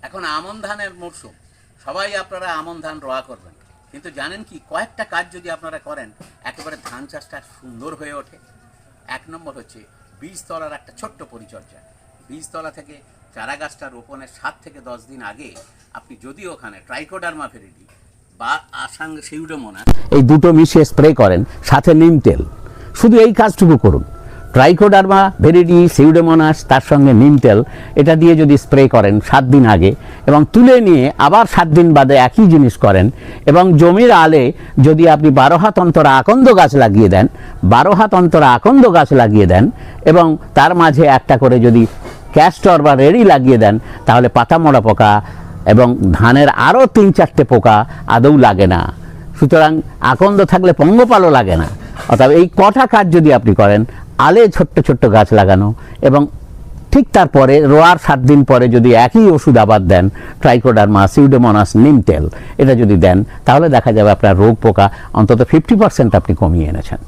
এখন আমন ধানের মরশুম, সবাই আপনারা আমন ধান রোয়া করবেন, কিন্তু জানেন কি, কয়েকটা কাজ যদি আপনারা করেন একেবারে ধান চাষটা সুন্দর হয়ে ওঠে। এক নম্বর হচ্ছে বীজতলার একটা ছোট্ট পরিচর্যা। বীজতলা থেকে চারা গাছটা রোপণের 7 থেকে 10 দিন আগে আপনি যদি ওখানে ট্রাইকোডার্মা ভিরিডি বা আসাং সিউডোমোনাস এই দুটো মিশিয়ে স্প্রে করেন, সাথে নিম তেল, শুধু এই কাজটুকু করুন। ট্রাইকোডার্মা ভিরিডি, সিউডোমোনাস, তার সঙ্গে নিম তেল, এটা দিয়ে যদি স্প্রে করেন 7 দিন আগে এবং তুলে নিয়ে আবার 7 দিন বাদে একই জিনিস করেন, এবং জমির আলে যদি আপনি 12 হাত অন্তরা আকন্দ গাছ লাগিয়ে দেন, 12 হাত অন্তরা আকন্দ গাছ লাগিয়ে দেন এবং তার মাঝে একটা করে যদি ক্যাস্টর বা রেডি লাগিয়ে দেন, তাহলে পাতা মোড়া পোকা এবং ধানের আরও 3-4টে পোকা আদৌ লাগে না। সুতরাং আকন্দ থাকলে পঙ্গপালও লাগে না। অর্থাৎ এই কটা কাজ যদি আপনি করেন, আলে ছোট্ট ছোট্ট গাছ লাগানো এবং ঠিক তারপরে রোয়ার 7 দিন পরে যদি একই ওষুধ আবার দেন, ট্রাইকোডার্মা, সিউডোমোনাস, নিম তেল, এটা যদি দেন, তাহলে দেখা যাবে আপনার রোগ পোকা অন্তত 50% আপনি কমিয়ে এনেছেন।